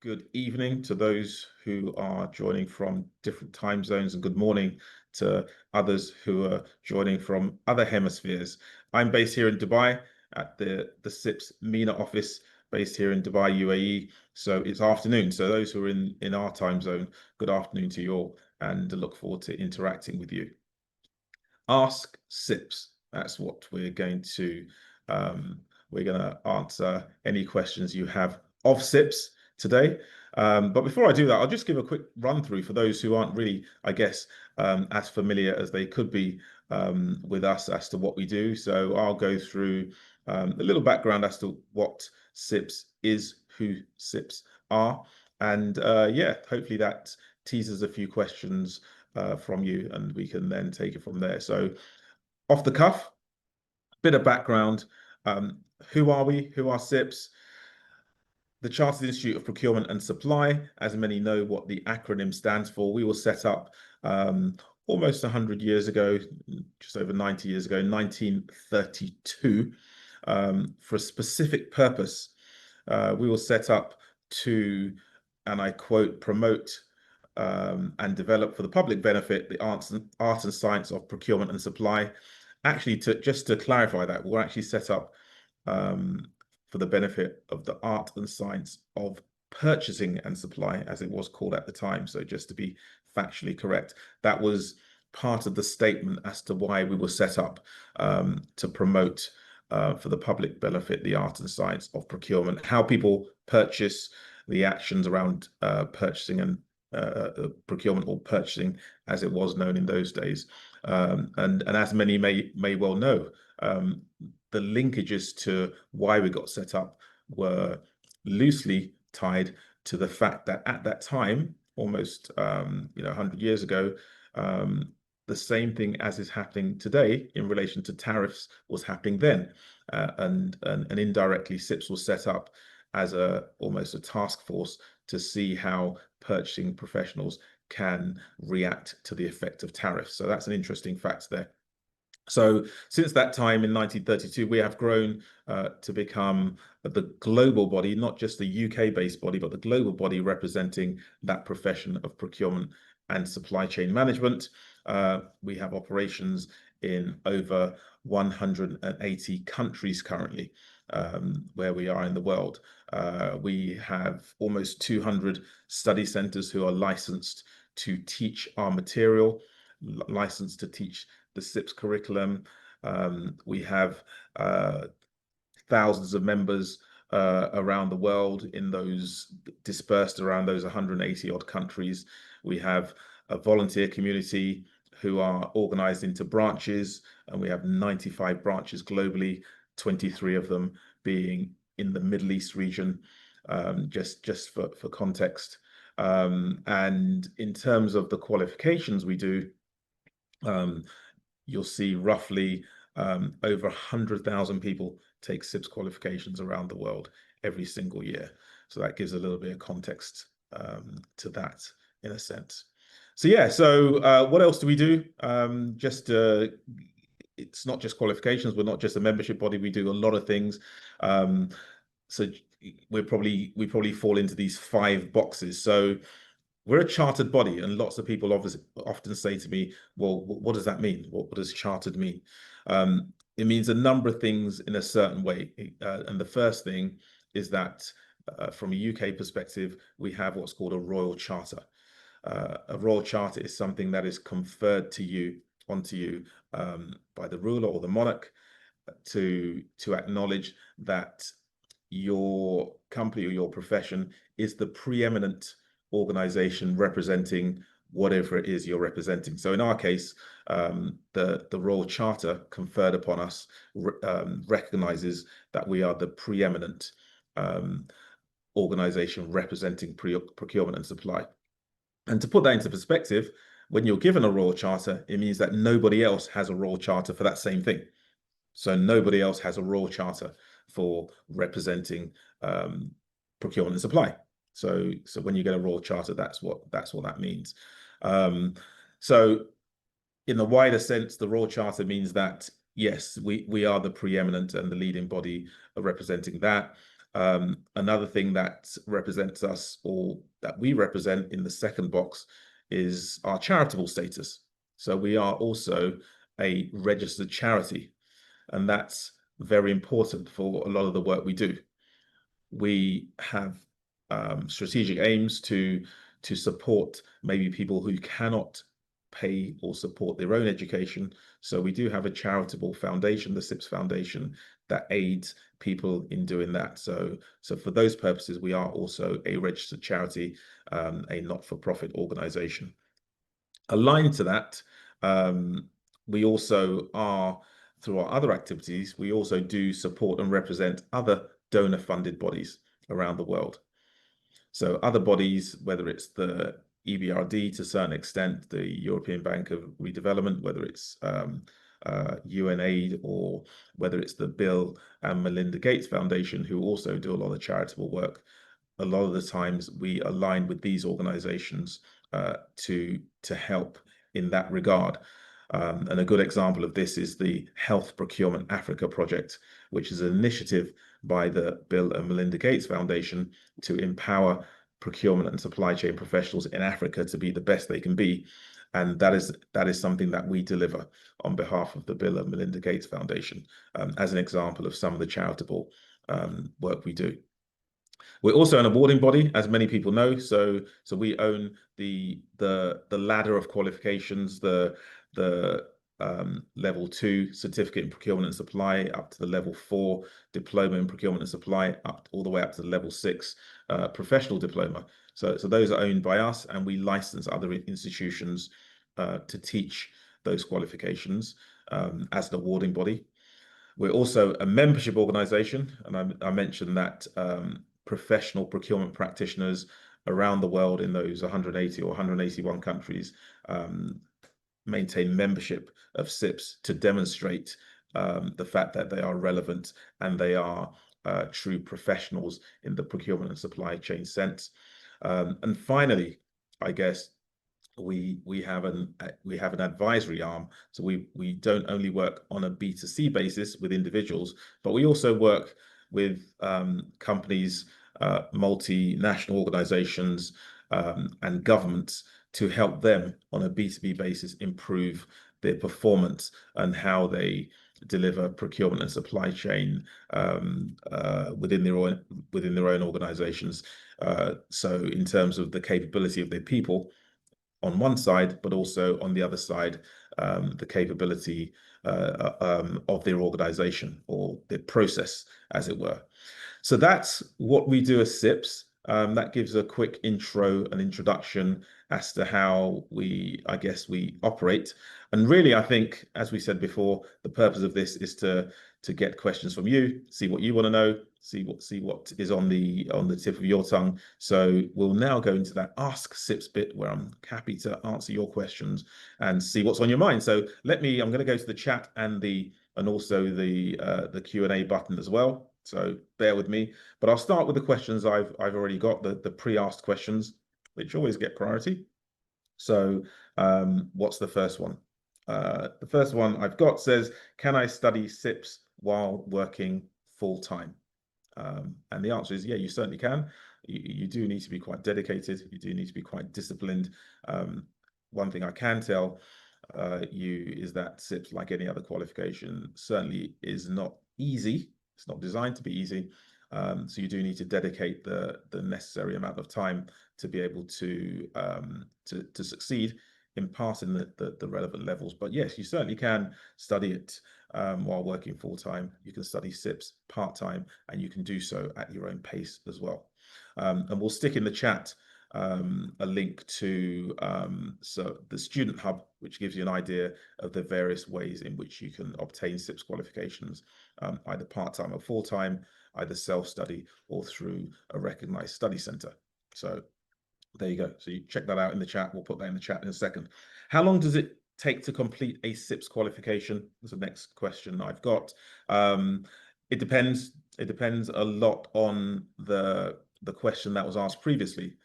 Good evening to those who are joining from different time zones, and good morning to others who are joining from other hemispheres. I'm based here in Dubai at the CIPS MENA office, based here in Dubai, UAE. So it's afternoon. So those who are in our time zone, good afternoon to you all, and look forward to interacting with you. Ask CIPS. That's what we're going to answer any questions you have of CIPS today. But before I do that, I'll just give a quick run through for those who aren't really, I guess, as familiar as they could be with us as to what we do. So I'll go through a little background as to what CIPS is, who CIPS are, and yeah, hopefully that teases a few questions from you, and we can then take it from there. So off the cuff, bit of background. Who are we? Who are CIPS? The Chartered Institute of Procurement and Supply, as many know what the acronym stands for. We were set up almost 100 years ago, just over 90 years ago, 1932, for a specific purpose. We were set up to, and I quote, promote and develop for the public benefit the art and science of procurement and supply. Actually, just to clarify that, we're actually set up for the benefit of the art and science of purchasing and supply, as it was called at the time. So just to be factually correct, that was part of the statement as to why we were set up, to promote for the public benefit the art and science of procurement, how people purchase, the actions around purchasing and procurement, or purchasing as it was known in those days. And as many may well know, the linkages to why we got set up were loosely tied to the fact that at that time, almost 100 years ago, the same thing as is happening today in relation to tariffs was happening then, and indirectly CIPS was set up as almost a task force to see how purchasing professionals can react to the effect of tariffs. So that's an interesting fact there. So since that time in 1932, we have grown to become the global body, not just the UK-based body, but the global body representing that profession of procurement and supply chain management. We have operations in over 180 countries currently, where we are in the world. We have almost 200 study centers who are licensed to teach our material, licensed to teach the CIPS curriculum. We have thousands of members around the world, in those dispersed around those 180 odd countries. We have a volunteer community who are organized into branches, and we have 95 branches globally, 23 of them being in the Middle East region, just for context. And in terms of the qualifications we do, you'll see roughly over 100,000 people take CIPS qualifications around the world every single year. So that gives a little bit of context to that, in a sense. So yeah, so what else do we do? It's not just qualifications. We're not just a membership body. We do a lot of things. So we probably fall into these 5 boxes. So we're a chartered body, and lots of people often say to me, well, what does that mean? What does chartered mean? It means a number of things in a certain way. And the first thing is that from a UK perspective, we have what's called a royal charter. A royal charter is something that is conferred onto you by the ruler or the monarch to acknowledge that your company or your profession is the preeminent organization representing whatever it is you're representing. So in our case, the Royal Charter conferred upon us recognizes that we are the preeminent organization representing procurement and supply. And to put that into perspective, when you're given a Royal Charter, it means that nobody else has a Royal Charter for that same thing. So nobody else has a Royal Charter for representing procurement and supply. So when you get a Royal Charter, that's what that means. So in the wider sense, the Royal Charter means that, yes, we are the preeminent and the leading body of representing that. Another thing that represents us, or that we represent in the second box, is our charitable status. So we are also a registered charity, and that's very important for a lot of the work we do. We have strategic aims to support maybe people who cannot pay or support their own education. So we do have a charitable foundation, the CIPS Foundation, that aids people in doing that. So for those purposes, we are also a registered charity, a not-for-profit organization. Aligned to that, we also are, through our other activities, we also do support and represent other donor-funded bodies around the world. So other bodies, whether it's the EBRD to a certain extent, the European Bank of Redevelopment, whether it's UNAID, or whether it's the Bill and Melinda Gates Foundation, who also do a lot of charitable work. A lot of the times we align with these organizations to help in that regard. And a good example of this is the Health Procurement Africa project, which is an initiative by the Bill and Melinda Gates Foundation to empower procurement and supply chain professionals in Africa to be the best they can be. And that is something that we deliver on behalf of the Bill and Melinda Gates Foundation, as an example of some of the charitable work we do. We're also an awarding body, as many people know. So we own the ladder of qualifications, the level 2 certificate in procurement and supply, up to the level 4 diploma in procurement and supply, all the way up to the level 6 professional diploma. So those are owned by us, and we license other institutions to teach those qualifications as an awarding body. We're also a membership organization, and I mentioned that professional procurement practitioners around the world in those 180 or 181 countries maintain membership of CIPS to demonstrate the fact that they are relevant and they are true professionals in the procurement and supply chain sense. And finally, I guess we have an advisory arm. So we don't only work on a B2C basis with individuals, but we also work with companies, multinational organizations, and governments to help them on a B2B basis improve their performance and how they deliver procurement and supply chain within their own organizations. So in terms of the capability of their people on one side, but also on the other side, the capability of their organization or their process, as it were. So that's what we do as CIPS. That gives a quick intro and introduction as to how I guess we operate. And really, I think, as we said before, the purpose of this is to get questions from you, see what you want to know, see what is on the tip of your tongue. So we'll now go into that Ask CIPS bit, where I'm happy to answer your questions and see what's on your mind. So I'm going to go to the chat and also the Q&A button as well. So bear with me, but I'll start with the questions I've already got, the pre-asked questions, which always get priority. So what's the first one? The first one I've got says, can I study CIPS while working full-time? And the answer is, yeah, you certainly can. You do need to be quite dedicated. You do need to be quite disciplined. One thing I can tell you is that CIPS, like any other qualification, certainly is not easy. It's not designed to be easy. So you do need to dedicate the necessary amount of time to be able to succeed in passing the relevant levels. But yes, you certainly can study it while working full-time. You can study CIPS part-time, and you can do so at your own pace as well. And we'll stick in the chat a link to the Student Hub, which gives you an idea of the various ways in which you can obtain CIPS qualifications, either part-time or full-time, either self-study or through a recognized study center. So there you go. So you check that out in the chat. We'll put that in the chat in a second. How long does it take to complete a CIPS qualification? That's the next question I've got. It depends. It depends a lot on the question that was asked previously,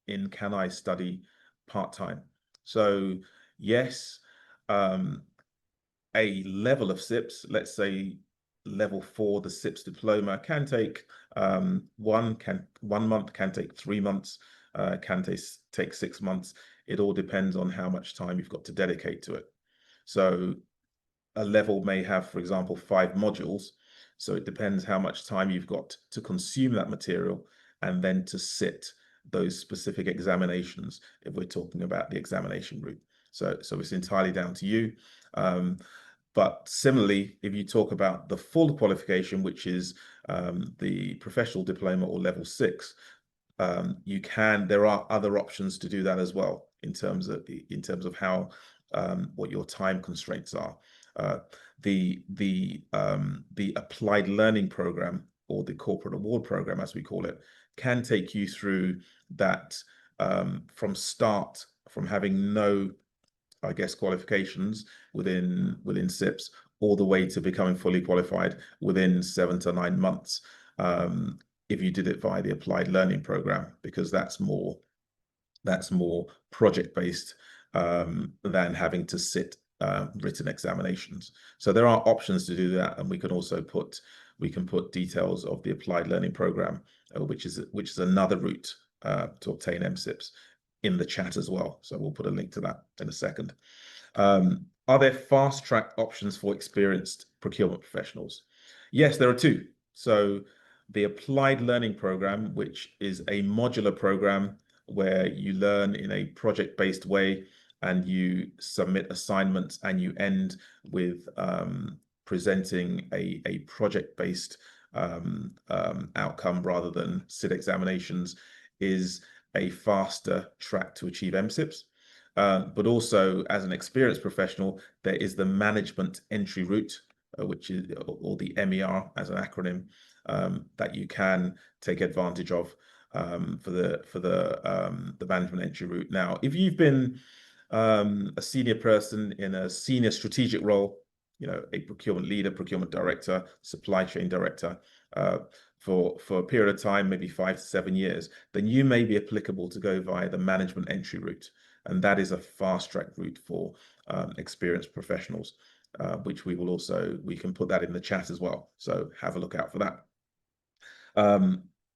in can I study part-time? So yes, a level of CIPS, let's say level 4, the CIPS diploma, can take 1 month, can take 3 months, can take 6 months. It all depends on how much time you've got to dedicate to it. So a level may have, for example, 5 modules. So it depends how much time you've got to consume that material and then to sit those specific examinations, if we're talking about the examination route. So it's entirely down to you. But similarly, if you talk about the full qualification, which is the professional diploma or level 6, there are other options to do that as well in terms of how what your time constraints are. The applied learning program, or the corporate award program as we call it, can take you through that from having no, I guess, qualifications within CIPS, all the way to becoming fully qualified within 7 to 9 months, if you did it via the applied learning program, because that's more project based than having to sit written examinations. So there are options to do that, and we can also put details of the applied learning program, which is another route to obtain MCIPS, in the chat as well. So we'll put a link to that in a second. Are there fast track options for experienced procurement professionals? Yes, there are two. So the applied learning program, which is a modular program where you learn in a project-based way and you submit assignments and you end with presenting a project-based outcome rather than sit examinations, is a faster track to achieve MCIPS. But also, as an experienced professional, there is the management entry route, which is, or the MER as an acronym, that you can take advantage of for the management entry route. Now, if you've been a senior person in a senior strategic role, a procurement leader, procurement director, supply chain director, for a period of time, maybe 5 to 7 years, then you may be applicable to go via the management entry route. And that is a fast track route for experienced professionals, which we can put that in the chat as well. So have a look out for that.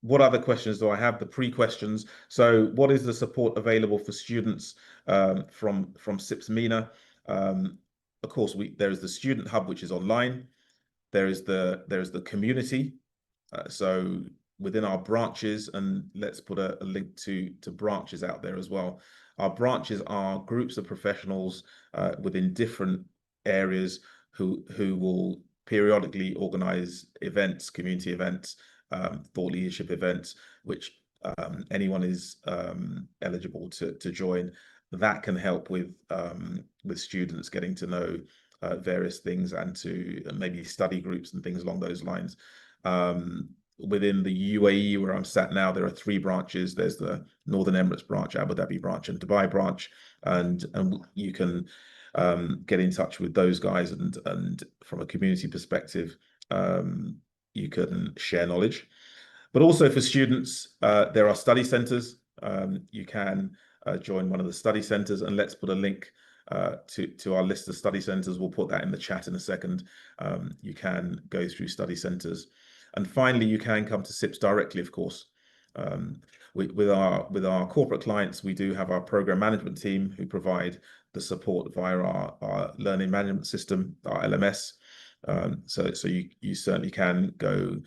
What other questions do I have? The pre-questions. So what is the support available for students from CIPS MENA? Of course, there is the Student Hub, which is online. There is the community. So within our branches, and let's put a link to branches out there as well. Our branches are groups of professionals within different areas who will periodically organize events, community events, thought leadership events, which anyone is eligible to join. That can help with students getting to know various things, and to maybe study groups and things along those lines. Within the UAE, where I'm sat now, there are 3 branches. There's the Northern Emirates branch, Abu Dhabi branch, and Dubai branch, and you can get in touch with those guys, and from a community perspective, you can share knowledge. But also for students, there are study centers. You can join one of the study centers, and let's put a link to our list of study centers. We'll put that in the chat in a second. You can go through study centers. And finally, you can come to CIPS directly, of course. With our corporate clients, we do have our program management team who provide the support via our learning management system, our LMS. So you certainly can go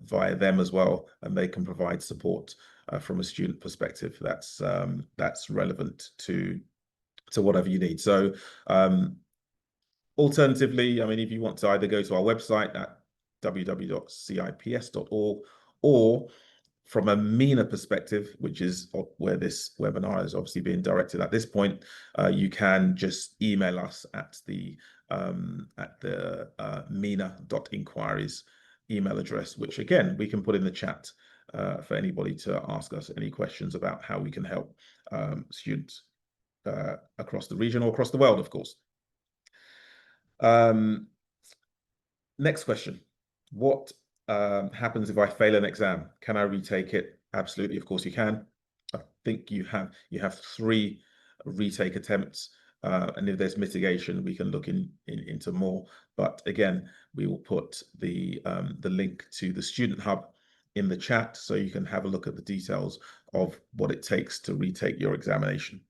via them as well, and they can provide support from a student perspective that's relevant to whatever you need. So alternatively, I mean, if you want to either go to our website at www.cips.org, or from a MENA perspective, which is where this webinar is obviously being directed at this point, you can just email us at the MENA.inquiries email address, which again we can put in the chat for anybody to ask us any questions about how we can help students across the region or across the world, of course. Next question. What happens if I fail an exam? Can I retake it? Absolutely, of course you can. I think you have 3 retake attempts, and if there's mitigation, we can look into more. But again, we will put the link to the Student Hub in the chat so you can have a look at the details of what it takes to retake your examination.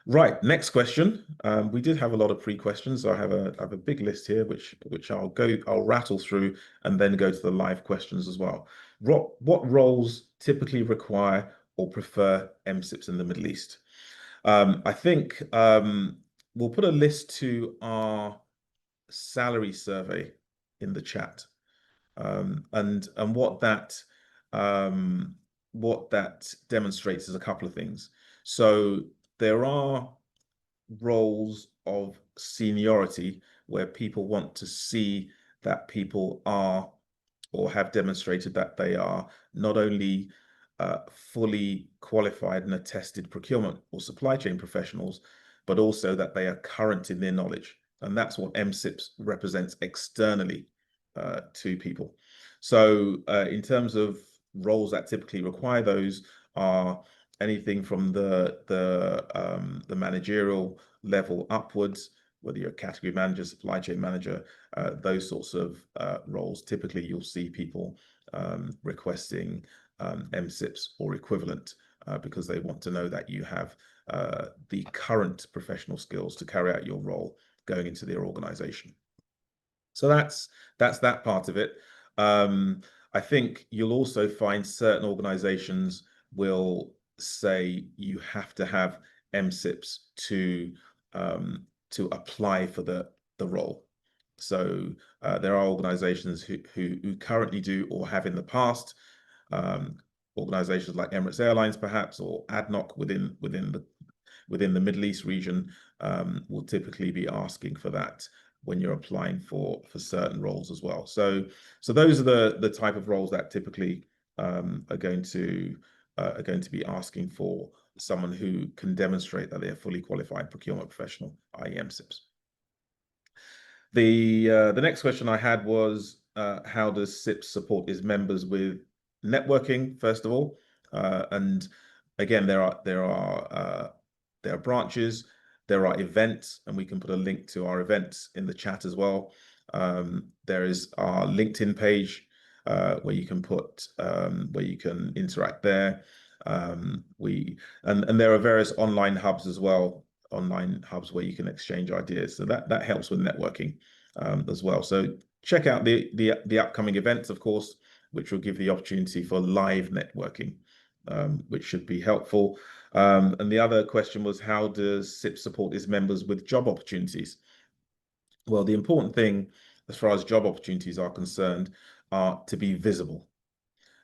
Right, next question. We did have a lot of pre-questions. So I have a big list here, which I'll rattle through and then go to the live questions as well. What roles typically require or prefer MSIPs in the Middle East? I think we'll put a list to our salary survey in the chat, and what that demonstrates is a couple of things. So there are roles of seniority where people want to see that people are or have demonstrated that they are not only fully qualified and attested procurement or supply chain professionals, but also that they are current in their knowledge. And that's what MSIPS represents externally to people. So in terms of roles that typically require those are anything from the managerial level upwards, whether you're a category manager, supply chain manager, those sorts of roles. Typically, you'll see people requesting MSIPs or equivalent because they want to know that you have the current professional skills to carry out your role going into their organization. So that's that part of it. I think you'll also find certain organizations will say you have to have MSIPs to apply for the role. So there are organizations who currently do or have in the past. Organizations like Emirates Airlines, perhaps, or ADNOC within the Middle East region will typically be asking for that when you're applying for certain roles as well. So those are the type of roles that typically are going to be asking for someone who can demonstrate that they're a fully qualified procurement professional, i.e. MSIPs. The next question I had was how does CIPS support its members with networking, first of all? And again, there are branches, there are events, and we can put a link to our events in the chat as well. There is our LinkedIn page where you can interact there. And there are various online hubs as well, online hubs where you can exchange ideas. So that helps with networking as well. So check out the upcoming events, of course, which will give the opportunity for live networking, which should be helpful. And the other question was, how does CIPS support its members with job opportunities? Well, the important thing as far as job opportunities are concerned are to be visible.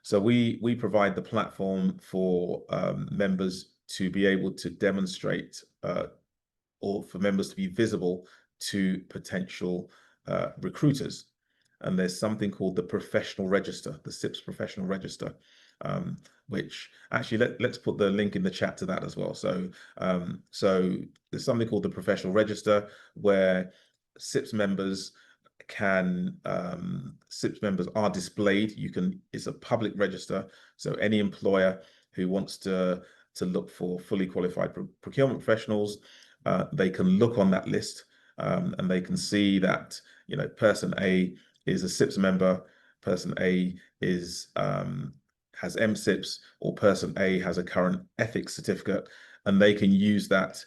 So we provide the platform for members to be able to demonstrate or for members to be visible to potential recruiters. And there's something called the professional register, the CIPS professional register, which actually let's put the link in the chat to that as well. So there's something called the professional register where CIPS members CIPS members are displayed. It's a public register, so any employer who wants to look for fully qualified procurement professionals, they can look on that list and they can see that person A is a CIPS member, person A has MSIPS, or person A has a current ethics certificate, and they can use that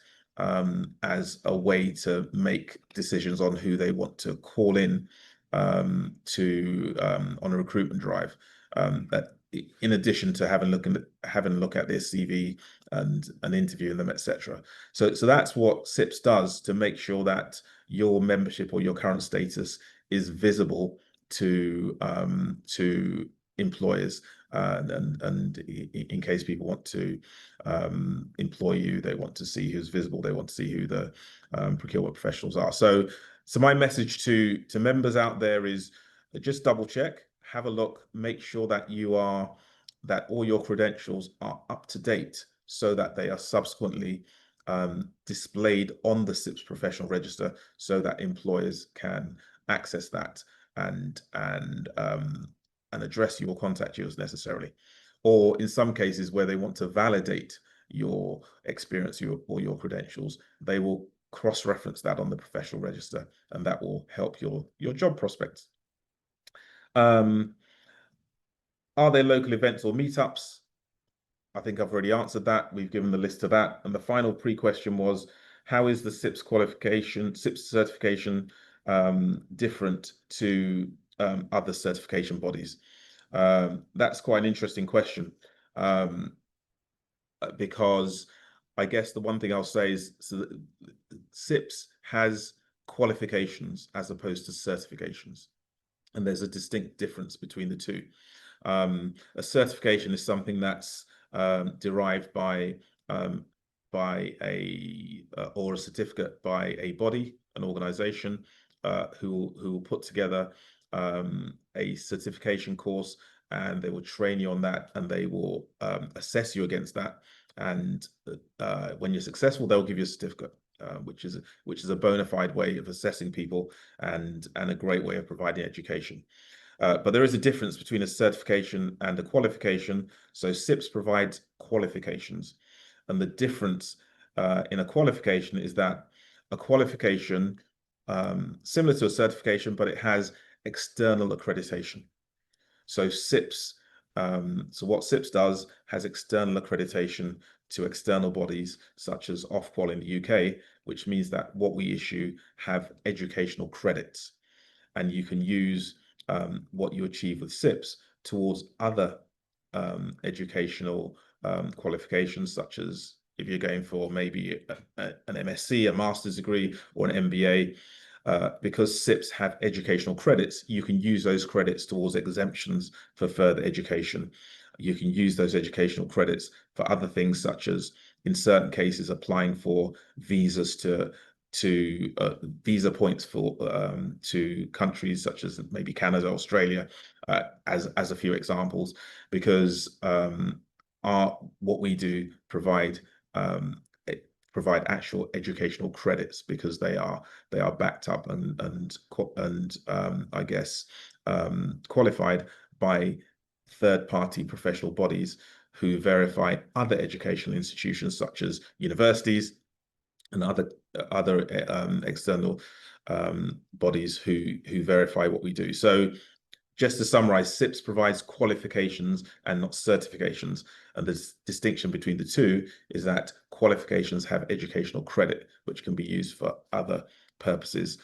as a way to make decisions on who they want to call in on a recruitment drive. That in addition to having a look at their CV and interviewing them, etc. So that's what CIPS does to make sure that your membership or your current status is visible to employers, and in case people want to employ you, they want to see who's visible, they want to see who the procurement professionals are. So my message to members out there is just double check, have a look, make sure that all your credentials are up to date so that they are subsequently displayed on the CIPS professional register so that employers can access that and address you or contact you as necessarily. Or in some cases where they want to validate your experience or your credentials, they will cross-reference that on the professional register, and that will help your job prospects. Are there local events or meetups? I think I've already answered that. We've given the list of that. And the final pre-question was, how is the CIPS qualification, CIPS certification different to other certification bodies? That's quite an interesting question, because I guess the one thing I'll say is, so that CIPS has qualifications as opposed to certifications, and there's a distinct difference between the two. A certification is something that's derived by a or a certificate by a body, an organization, who will put together a certification course, and they will train you on that, and they will assess you against that. And when you're successful, they'll give you a certificate, which is a bona fide way of assessing people, and a great way of providing education. But there is a difference between a certification and a qualification. So CIPS provides qualifications, and the difference in a qualification is that a qualification, similar to a certification, but it has external accreditation. So CIPS, so what CIPS does has external accreditation to external bodies such as Ofqual in the UK, which means that what we issue have educational credits, and you can use what you achieve with CIPS towards other educational qualifications, such as if you're going for maybe an MSc, a master's degree, or an MBA. Because CIPS have educational credits, you can use those credits towards exemptions for further education. You can use those educational credits for other things, such as, in certain cases, applying for visas to visa points for to countries such as maybe Canada, Australia, as a few examples, because what we do provide actual educational credits, because they are backed up and I guess qualified by third-party professional bodies who verify other educational institutions such as universities and other external bodies who verify what we do. So just to summarize, CIPS provides qualifications and not certifications. And the distinction between the two is that qualifications have educational credit, which can be used for other purposes,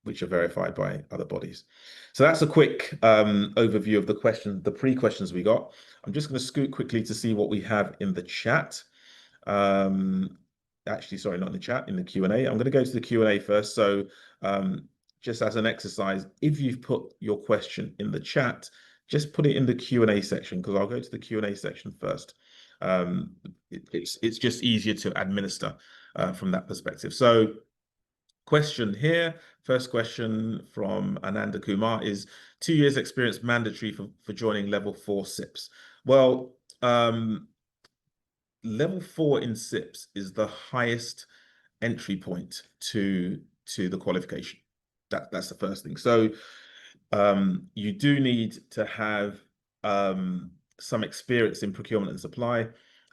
which are verified by other bodies. So that's a quick overview of the pre-questions we got. I'm just going to scoot quickly to see what we have in the chat. Actually, sorry, not in the chat, in the Q&A. I'm going to go to the Q&A first. So just as an exercise, if you've put your question in the chat, just put it in the Q&A section, because I'll go to the Q&A section first. It's just easier to administer from that perspective. So question here, first question from Ananda Kumar is, 2 years experience mandatory for joining level 4 CIPS? Well, level 4 in CIPS is the highest entry point to the qualification. That's the first thing. So you do need to have some experience in procurement and supply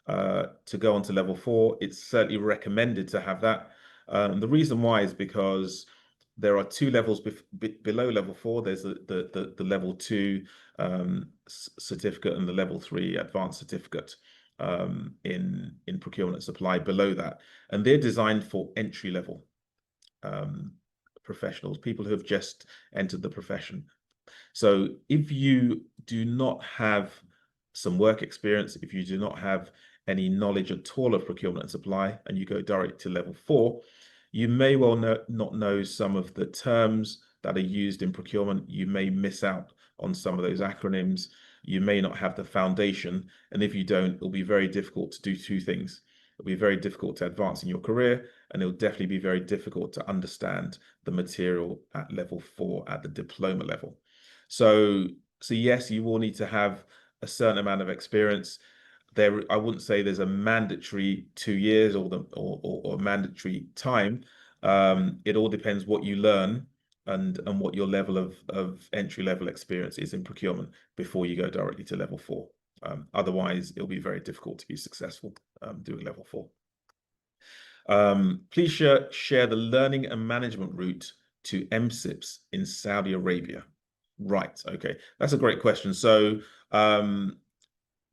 to go on to level 4. It's certainly recommended to have that. The reason why is because there are 2 levels below level 4. There's the level 2 certificate and the level 3 advanced certificate in procurement and supply below that, and they're designed for entry level professionals, people who have just entered the profession. So if you do not have some work experience, if you do not have any knowledge at all of procurement and supply, and you go direct to level 4, you may well not know some of the terms that are used in procurement. You may miss out on some of those acronyms. You may not have the foundation, and if you don't, it'll be very difficult to do 2 things. It'll be very difficult to advance in your career, and it'll definitely be very difficult to understand the material at level 4 at the diploma level. So yes, you will need to have a certain amount of experience. I wouldn't say there's a mandatory 2 years or mandatory time. It all depends what you learn and what your level of entry level experience is in procurement before you go directly to level 4. Otherwise, it'll be very difficult to be successful doing level 4. Please share the learning and management route to MCIPS in Saudi Arabia. Right. Okay. That's a great question. So,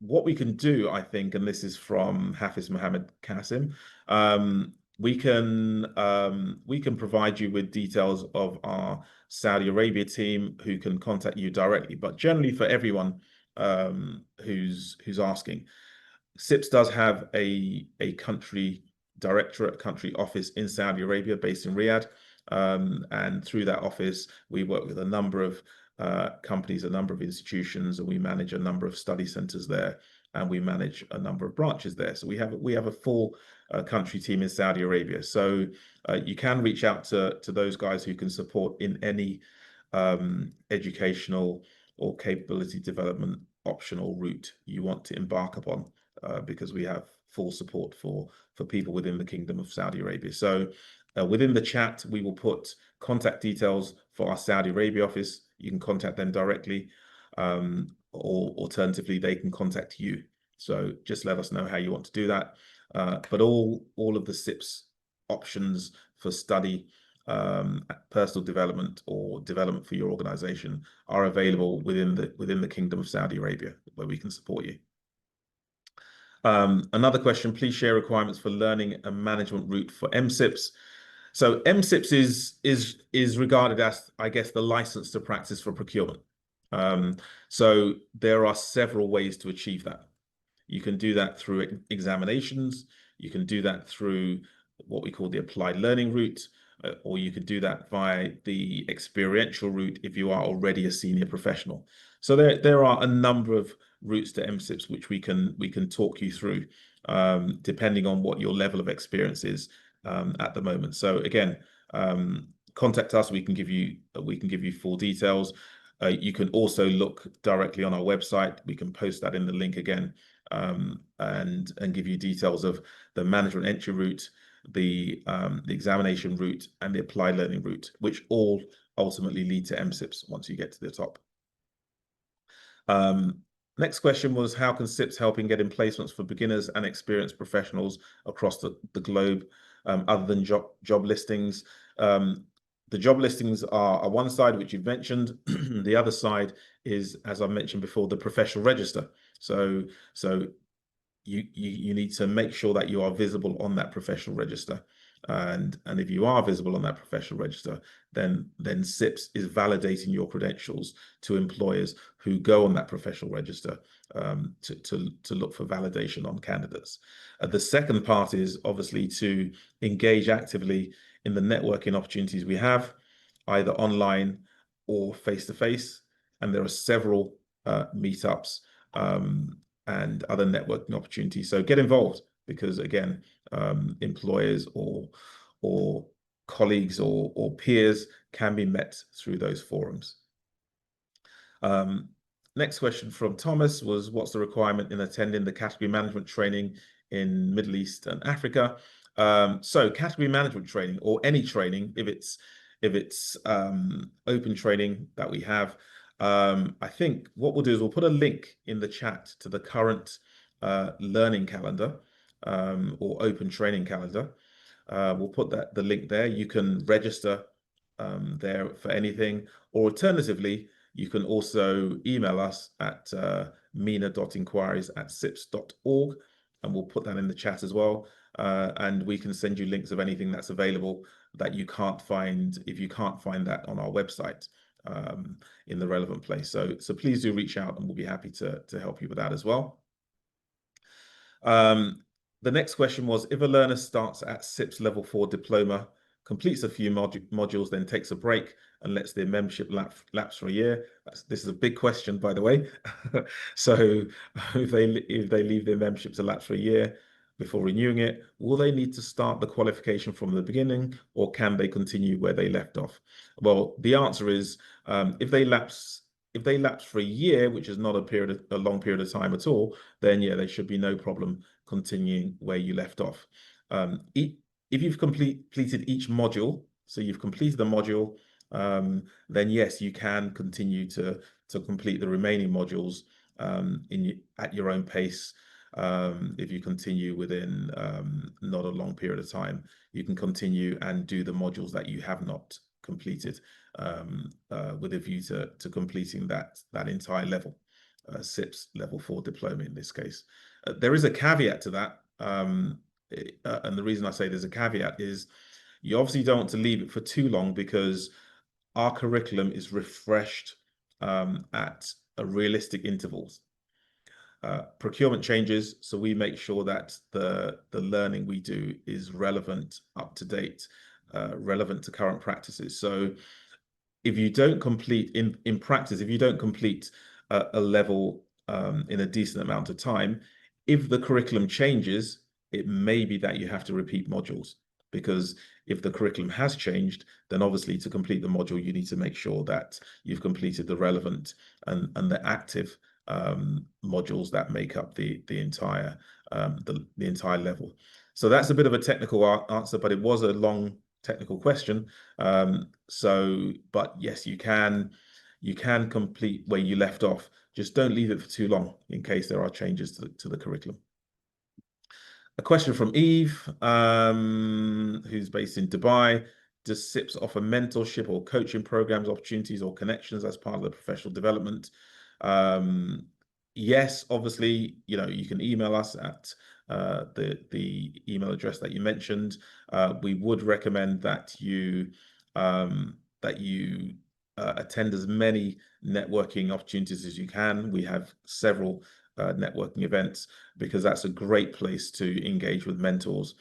what we can do, I think, and this is from Hafiz Mohammed Qasim, we can provide you with details of our Saudi Arabia team who can contact you directly. But generally, for everyone who's asking, CIPS does have a country directorate, country office in Saudi Arabia, based in Riyadh. And through that office, we work with a number of companies, a number of institutions, and we manage a number of study centers there, and we manage a number of branches there. So we have a full country team in Saudi Arabia. So you can reach out to those guys who can support in any educational or capability development optional route you want to embark upon, because we have full support for people within the Kingdom of Saudi Arabia. So within the chat, we will put contact details for our Saudi Arabia office. You can contact them directly, or alternatively, they can contact you. So just let us know how you want to do that. But all of the CIPS options for study, personal development, or development for your organization are available within the Kingdom of Saudi Arabia, where we can support you. Another question, please share requirements for learning and management route for MCIPS. So MCIPS is regarded as, I guess, the license to practice for procurement. So there are several ways to achieve that. You can do that through examinations. You can do that through what we call the applied learning route, or you could do that via the experiential route if you are already a senior professional. So there are a number of routes to MCIPS which we can talk you through, depending on what your level of experience is at the moment. So again, contact us. We can give you full details. You can also look directly on our website. We can post that in the link again, and give you details of the management entry route, the examination route, and the applied learning route, which all ultimately lead to MCIPS once you get to the top. Next question was, how can CIPS help in getting placements for beginners and experienced professionals across the globe, other than job listings? The job listings are one side, which you've mentioned. The other side is, as I mentioned before, the professional register. So you need to make sure that you are visible on that professional register. And if you are visible on that professional register, then CIPS is validating your credentials to employers who go on that professional register, to look for validation on candidates. The second part is obviously to engage actively in the networking opportunities we have, either online or face-to-face. And there are several meetups and other networking opportunities. So get involved, because again, employers or colleagues or peers can be met through those forums. Next question from Thomas was, what's the requirement in attending the category management training in Middle East and Africa? So category management training, or any training, if it's open training that we have, I think what we'll do is we'll put a link in the chat to the current learning calendar, or open training calendar. We'll put the link there. You can register there for anything, or alternatively, you can also email us at mena.inquiries@cips.org, and we'll put that in the chat as well. And we can send you links of anything that's available that you can't find, if you can't find that on our website, in the relevant place. So please do reach out, and we'll be happy to help you with that as well. The next question was, if a learner starts at CIPS Level 4 diploma, completes a few modules, then takes a break and lets their membership lapse for a year. This is a big question, by the way. So if they leave their membership to lapse for a year before renewing it, will they need to start the qualification from the beginning, or can they continue where they left off? Well, the answer is, if they lapse for a year, which is not a long period of time at all, then yeah, there should be no problem continuing where you left off. If you've completed each module, so you've completed the module, then yes, you can continue to complete the remaining modules at your own pace. If you continue within not a long period of time, you can continue and do the modules that you have not completed, with a view to completing that entire level, CIPS level 4 diploma in this case. There is a caveat to that, and the reason I say there's a caveat is you obviously don't want to leave it for too long, because our curriculum is refreshed at a realistic intervals. Procurement changes, so we make sure that the learning we do is relevant, up to date, relevant to current practices. So if you don't complete in practice, if you don't complete a level in a decent amount of time, if the curriculum changes, it may be that you have to repeat modules, because if the curriculum has changed, then obviously to complete the module, you need to make sure that you've completed the relevant and the active modules that make up the entire level. So that's a bit of a technical answer, but it was a long technical question. But yes, you can complete where you left off. Just don't leave it for too long in case there are changes to the curriculum. A question from Eve, who's based in Dubai. Does CIPS offer mentorship or coaching programs, opportunities, or connections as part of the professional development? Yes, obviously, you can email us at the email address that you mentioned. We would recommend that you attend as many networking opportunities as you can. We have several networking events, because that's a great place to engage with mentors,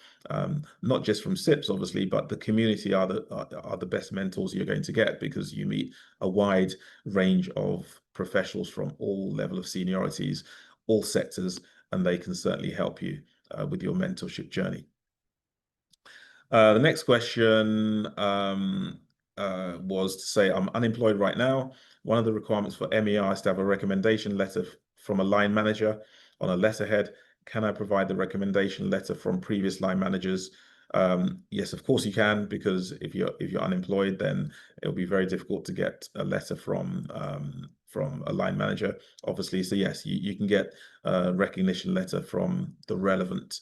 not just from CIPS obviously, but the community are the best mentors you're going to get, because you meet a wide range of professionals from all level of seniorities, all sectors, and they can certainly help you with your mentorship journey. The next question was to say, I'm unemployed right now. One of the requirements for MER is to have a recommendation letter from a line manager on a letterhead. Can I provide the recommendation letter from previous line managers? Yes, of course you can, because if you're unemployed, then it'll be very difficult to get a letter from a line manager, obviously. So yes, you can get a recognition letter from the relevant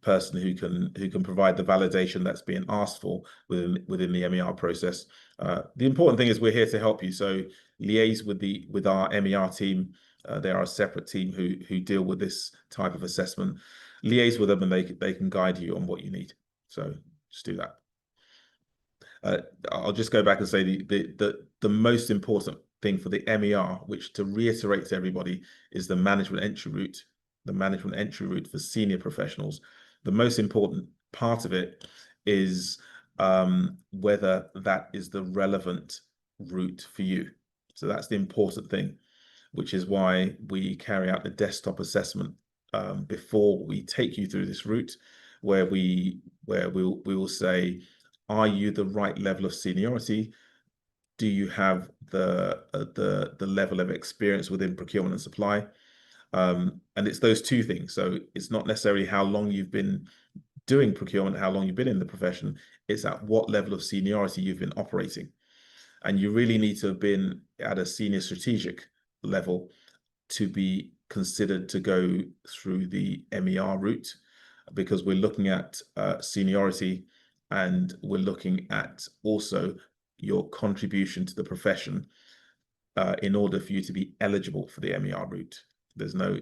person who can provide the validation that's being asked for within the MER process. The important thing is we're here to help you. So liaise with our MER team. They are a separate team who deal with this type of assessment. Liaise with them, and they can guide you on what you need. So just do that. I'll just go back and say the most important thing for the MER, which, to reiterate to everybody, is the management entry route. The management entry route for senior professionals. The most important part of it is whether that is the relevant route for you. So that's the important thing, which is why we carry out the desktop assessment before we take you through this route, where we will say, are you the right level of seniority? Do you have the level of experience within procurement and supply? And it's those two things. So it's not necessarily how long you've been doing procurement, how long you've been in the profession. It's at what level of seniority you've been operating. And you really need to have been at a senior strategic level to be considered to go through the MER route, because we're looking at seniority, and we're looking at also your contribution to the profession in order for you to be eligible for the MER route. There's no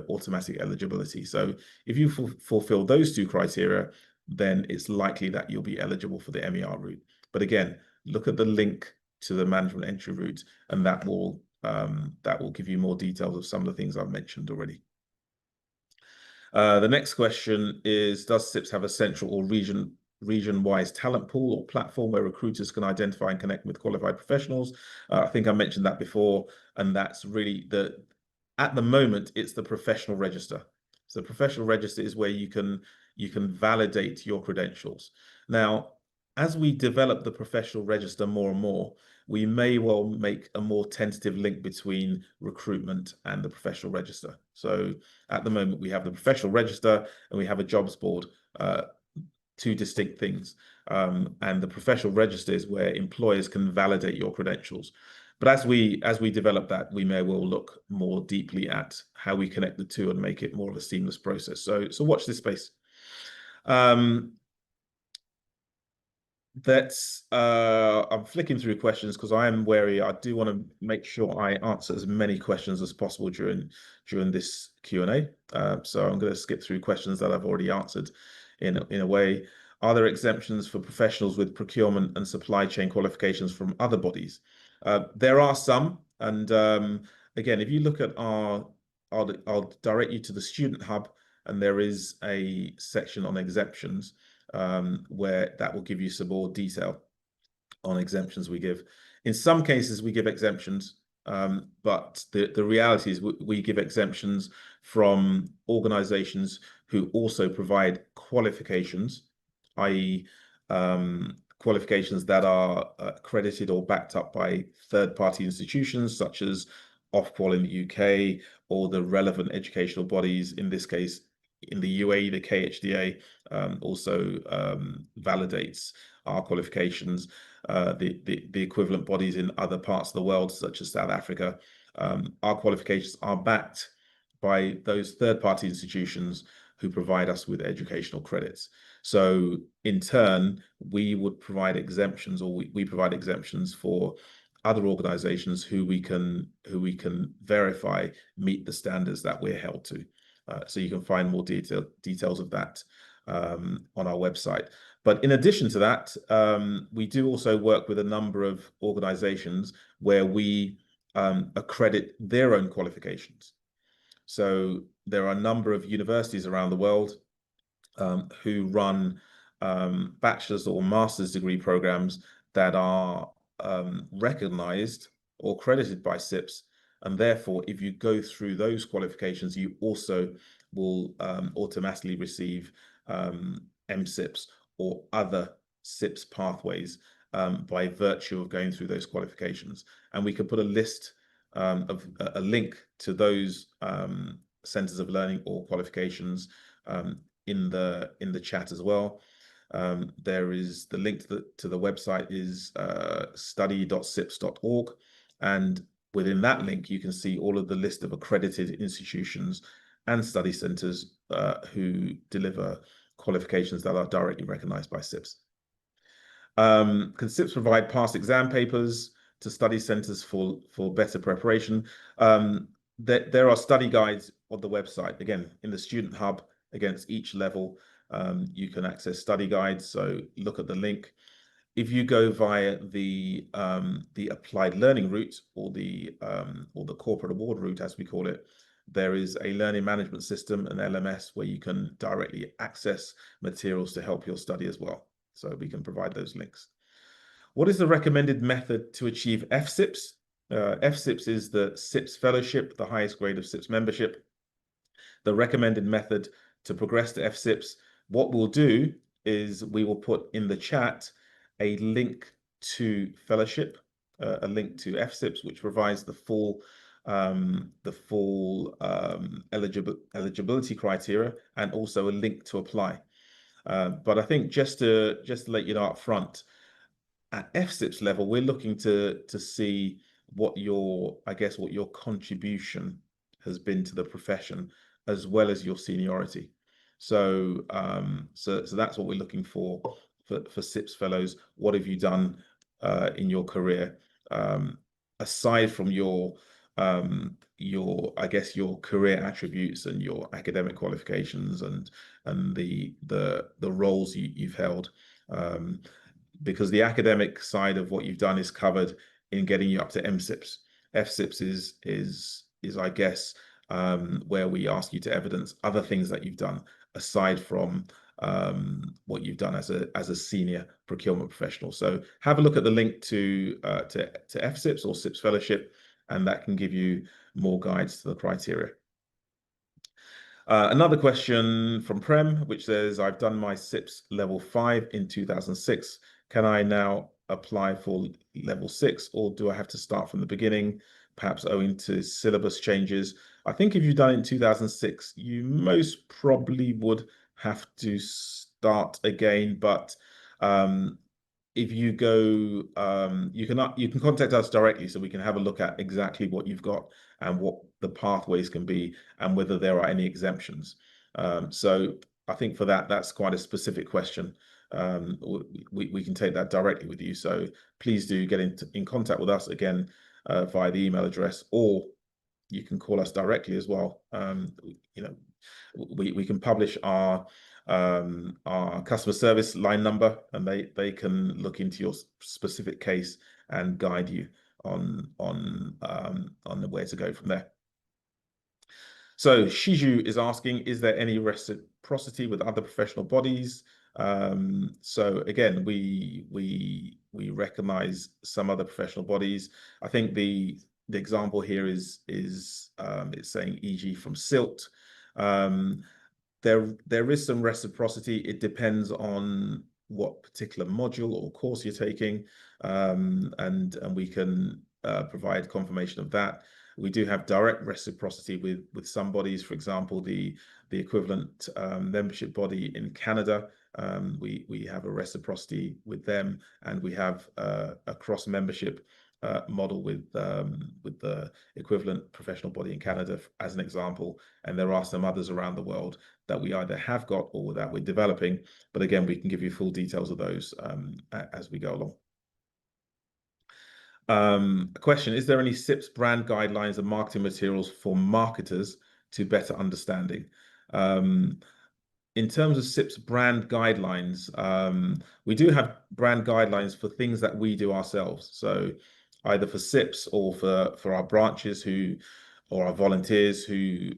automatic eligibility. So if you fulfill those two criteria, then it's likely that you'll be eligible for the MER route. But again, look at the link to the management entry route, and that will give you more details of some of the things I've mentioned already. The next question is, does CIPS have a central or region-wise talent pool or platform where recruiters can identify and connect with qualified professionals? I think I mentioned that before, and that's really at the moment, it's the professional register. So the professional register is where you can validate your credentials. Now, as we develop the professional register more and more, we may well make a more tentative link between recruitment and the professional register. So at the moment, we have the professional register and we have a jobs board, two distinct things. And the professional register is where employers can validate your credentials. But as we develop that, we may well look more deeply at how we connect the two and make it more of a seamless process. So watch this space. I'm flicking through questions because I am wary. I do want to make sure I answer as many questions as possible during this Q&A. So I'm going to skip through questions that I've already answered in a way. Are there exemptions for professionals with procurement and supply chain qualifications from other bodies? There are some, and again, if you look at I'll direct you to the Student Hub, and there is a section on exemptions where that will give you some more detail on exemptions we give. In some cases, we give exemptions, but the reality is we give exemptions from organizations who also provide qualifications, i.e., qualifications that are accredited or backed up by third-party institutions such as Ofqual in the UK or the relevant educational bodies, in this case, in the UAE, the KHDA also validates our qualifications. The equivalent bodies in other parts of the world, such as South Africa, our qualifications are backed by those third-party institutions who provide us with educational credits. So in turn, we would provide exemptions, or we provide exemptions for other organizations who we can verify meet the standards that we're held to. So you can find more details of that on our website. But in addition to that, we do also work with a number of organizations where we accredit their own qualifications. So there are a number of universities around the world who run bachelor's or master's degree programs that are recognized or credited by CIPS. And therefore, if you go through those qualifications, you also will automatically receive MCIPS or other CIPS pathways by virtue of going through those qualifications. And we can put a list of a link to those centers of learning or qualifications in the chat as well. There is the link to the website is study.cips.org, and within that link you can see all of the list of accredited institutions and study centers who deliver qualifications that are directly recognized by CIPS. Can CIPS provide past exam papers to study centers for better preparation? There are study guides on the website. Again, in the Student Hub, against each level, you can access study guides. So look at the link. If you go via the applied learning route, or the corporate award route, as we call it, there is a learning management system, an LMS, where you can directly access materials to help your study as well. So we can provide those links. What is the recommended method to achieve FCIPS? FCIPS is the CIPS fellowship, the highest grade of CIPS membership. The recommended method to progress to FCIPS, what we'll do is we will put in the chat a link to fellowship, a link to FCIPS, which provides the full eligibility criteria, and also a link to apply. But I think just to let you know up front, at FCIPS level, we're looking to see what your contribution has been to the profession, as well as your seniority. So so that's what we're looking for CIPS fellows. What have you done in your career, aside from your career attributes and your academic qualifications and the roles you've held, because the academic side of what you've done is covered in getting you up to MCIPS. FCIPS is I guess where we ask you to evidence other things that you've done aside from what you've done as a senior procurement professional. So have a look at the link to FCIPS or CIPS fellowship, and that can give you more guides to the criteria. Another question from Prem, which says, I've done my CIPS level 5 in 2006. Can I now apply for level 6, or do I have to start from the beginning, perhaps owing to syllabus changes? I think if you've done it in 2006, you most probably would have to start again. But if you go, you can contact us directly, so we can have a look at exactly what you've got and what the pathways can be, and whether there are any exemptions. So I think for that's quite a specific question. we can take that directly with you. So please do get in contact with us again via the email address, or you can call us directly as well. You know, we can publish our customer service line number, and they can look into your specific case and guide you on where to go from there. So Shiju is asking, is there any reciprocity with other professional bodies? So again, we recognize some other professional bodies. I think the example here is it's saying, e.g., from SILT. There is some reciprocity. It depends on what particular module or course you're taking, and we can provide confirmation of that. We do have direct reciprocity with some bodies. For example, the equivalent membership body in Canada, we have a reciprocity with them, and we have a cross membership model with the equivalent professional body in Canada, as an example. And there are some others around the world that we either have got or that we're developing. But again, we can give you full details of those as we go along. A question, is there any CIPS brand guidelines and marketing materials for marketers to better understanding? In terms of CIPS brand guidelines, we do have brand guidelines for things that we do ourselves. So either for CIPS or for our branches or our volunteers who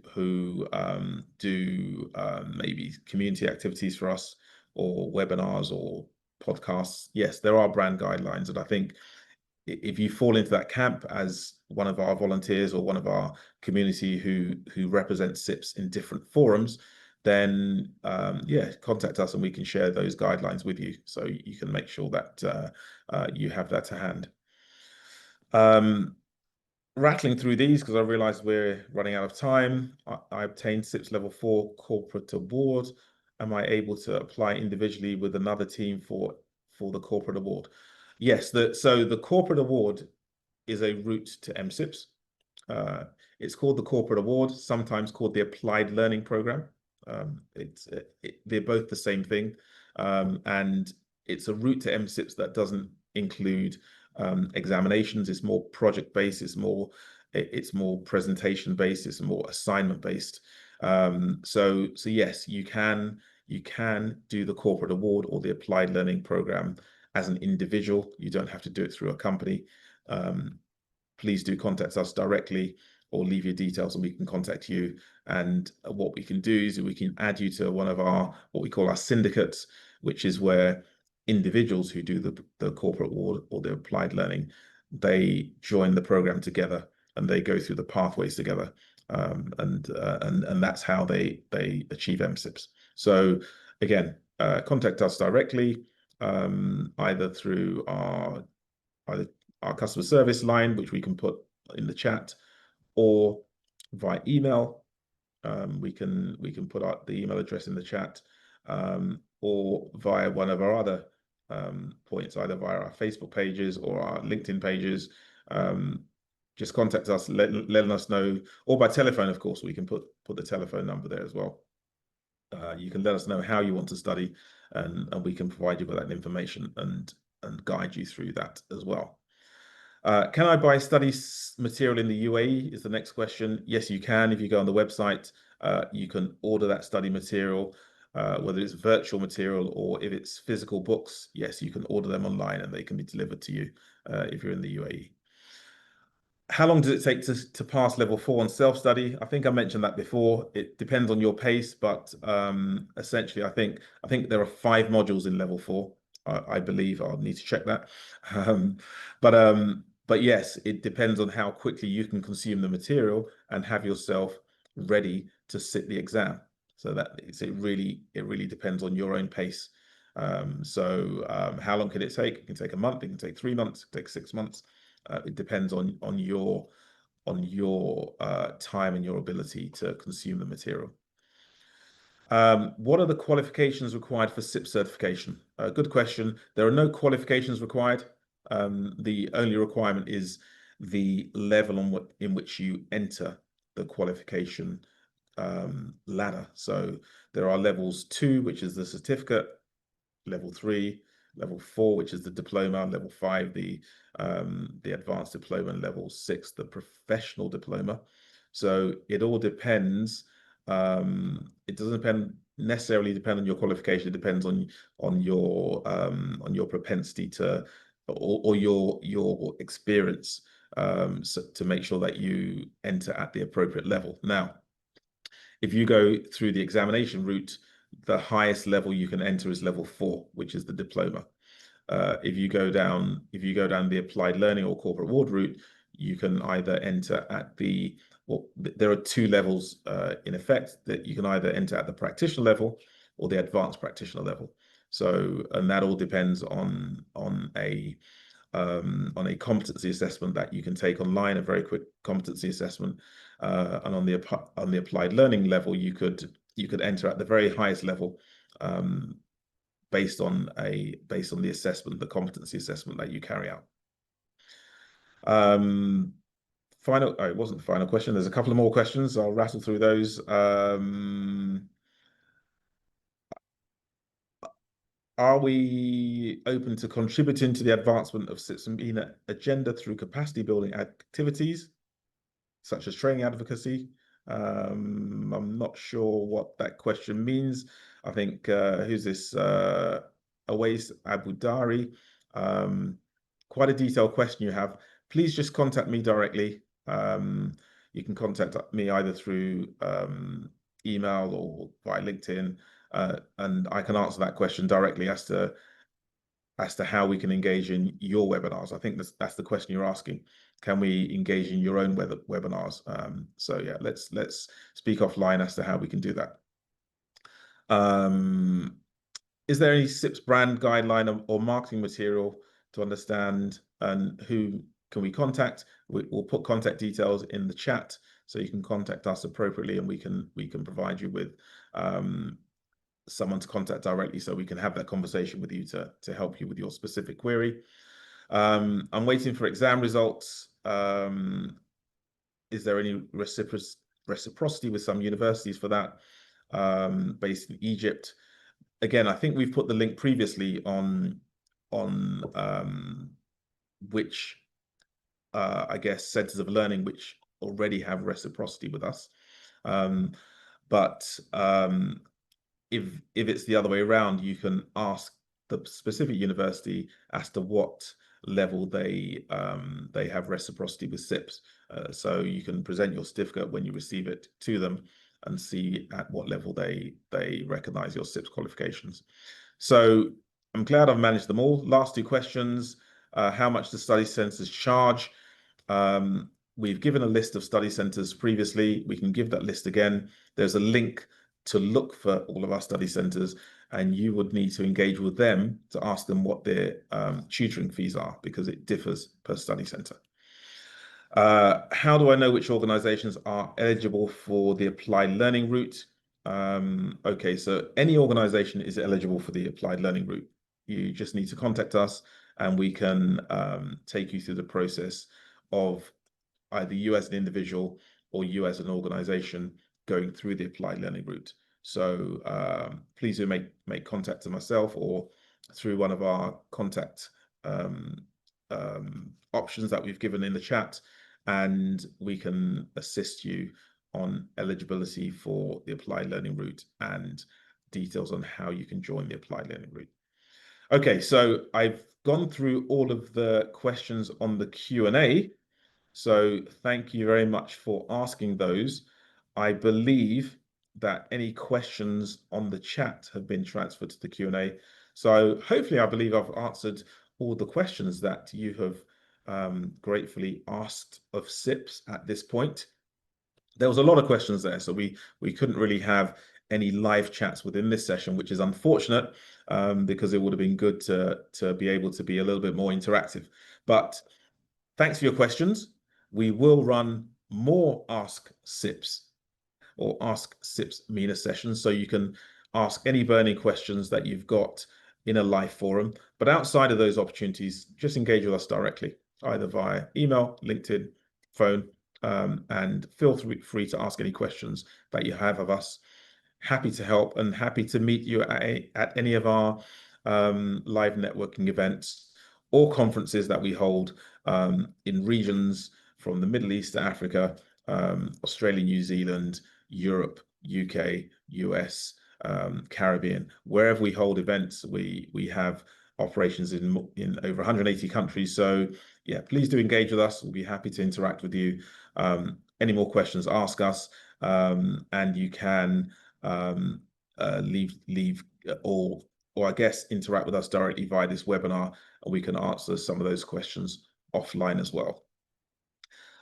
do maybe community activities for us, or webinars or podcasts. Yes, there are brand guidelines, and I think if you fall into that camp as one of our volunteers or one of our community who represent CIPS in different forums, then yeah, contact us and we can share those guidelines with you, so you can make sure that you have that to hand. Rattling through these because I realize we're running out of time. I obtained CIPS Level 4 Corporate Award. Am I able to apply individually with another team for the Corporate Award? Yes, so the Corporate Award is a route to MCIPS. It's called the Corporate Award, sometimes called the Applied Learning Program. They're both the same thing, and it's a route to MCIPS that doesn't include examinations. It's more project based. It's more presentation based. It's more assignment based. So yes, you can do the Corporate Award or the Applied Learning Program as an individual. You don't have to do it through a company. Please do contact us directly or leave your details and we can contact you. And what we can do is we can add you to one of our, what we call our syndicates, which is where individuals who do the Corporate Award or the Applied Learning, they join the program together and they go through the pathways together. And that's how they achieve MCIPS. So again, contact us directly, either through our customer service line, which we can put in the chat, or via email. We can put out the email address in the chat, or via one of our other points, either via our Facebook pages or our LinkedIn pages. Just contact us, letting us know, or by telephone, of course. We can put the telephone number there as well. You can let us know how you want to study, and we can provide you with that information and guide you through that as well. Can I buy study material in the UAE is the next question. Yes, you can. If you go on the website, you can order that study material, whether it's virtual material or if it's physical books. Yes, you can order them online and they can be delivered to you if you're in the UAE. How long does it take to pass level 4 on self-study? I think I mentioned that before. It depends on your pace, but essentially, I think there are 5 modules in level 4. I believe. I'll need to check that. But yes, it depends on how quickly you can consume the material and have yourself ready to sit the exam. So that it really depends on your own pace. How long can it take? It can take a month. It can take 3 months. It can take 6 months. It depends on your time and your ability to consume the material. What are the qualifications required for CIPS certification? Good question. There are no qualifications required. The only requirement is the level in which you enter the qualification ladder. So there are levels 2, which is the certificate, level 3, level 4, which is the diploma, level 5, the advanced diploma, and level 6, the professional diploma. So it all depends. It doesn't necessarily depend on your qualification. It depends on your propensity to or your experience, so to make sure that you enter at the appropriate level. Now, if you go through the examination route, the highest level you can enter is level 4, which is the diploma. If you go down the applied learning or corporate award route, you can either enter at there are 2 levels in effect, that you can either enter at the practitioner level or the advanced practitioner level. So, and that all depends on a competency assessment that you can take online, a very quick competency assessment, and on the applied learning level, you could enter at the very highest level, based on the assessment, the competency assessment that you carry out. It wasn't the final question. There's a couple of more questions. I'll rattle through those. Are we open to contributing to the advancement of CIPS and MENA agenda through capacity building activities, such as training advocacy? I'm not sure what that question means. I think, who's this? Awais Abu Dari. Quite a detailed question you have. Please just contact me directly. You can contact me either through email or via LinkedIn, and I can answer that question directly as to how we can engage in your webinars. I think that's the question you're asking. Can we engage in your own webinars? So yeah, let's speak offline as to how we can do that. Is there any CIPS brand guideline or marketing material to understand, and who can we contact? We'll put contact details in the chat so you can contact us appropriately, and we can provide you with someone to contact directly, so we can have that conversation with you to help you with your specific query. I'm waiting for exam results. Is there any reciprocity with some universities for that, based in Egypt? Again, I think we've put the link previously on which I guess centers of learning which already have reciprocity with us. But if it's the other way around, you can ask the specific university as to what level they have reciprocity with CIPS. So you can present your certificate when you receive it to them and see at what level they recognize your CIPS qualifications. So I'm glad I've managed them all. Last 2 questions. How much do study centers charge? We've given a list of study centers previously. We can give that list again. There's a link to look for all of our study centers, and you would need to engage with them to ask them what their tutoring fees are, because it differs per study center. How do I know which organizations are eligible for the applied learning route? Okay, so any organization is eligible for the applied learning route. You just need to contact us, and we can take you through the process of either you as an individual or you as an organization going through the applied learning route. So please do make contact to myself or through one of our contact options that we've given in the chat, and we can assist you on eligibility for the applied learning route and details on how you can join the applied learning route. Okay, so I've gone through all of the questions on the Q&A. So thank you very much for asking those. I believe that any questions on the chat have been transferred to the Q&A. So hopefully, I believe I've answered all the questions that you have gratefully asked of CIPS at this point. There was a lot of questions there, so we couldn't really have any live chats within this session, which is unfortunate, because it would have been good to be able to be a little bit more interactive. But thanks for your questions. We will run more Ask CIPS or Ask CIPS MENA sessions, so you can ask any burning questions that you've got in a live forum. But outside of those opportunities, just engage with us directly, either via email, LinkedIn, phone, and feel free to ask any questions that you have of us. Happy to help and happy to meet you at any of our live networking events or conferences that we hold in regions from the Middle East to Africa, Australia, New Zealand, Europe, UK, US, Caribbean. Wherever we hold events, we have operations in over 180 countries. So yeah, please do engage with us. We'll be happy to interact with you. Any more questions, ask us, and you can leave or I guess interact with us directly via this webinar, and we can answer some of those questions offline as well.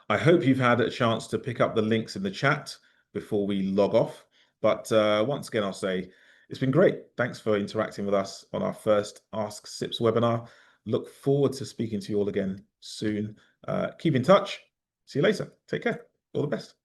I hope you've had a chance to pick up the links in the chat before we log off. But once again, I'll say it's been great. Thanks for interacting with us on our first Ask CIPS webinar. Look forward to speaking to you all again soon. Keep in touch. See you later. Take care. All the best.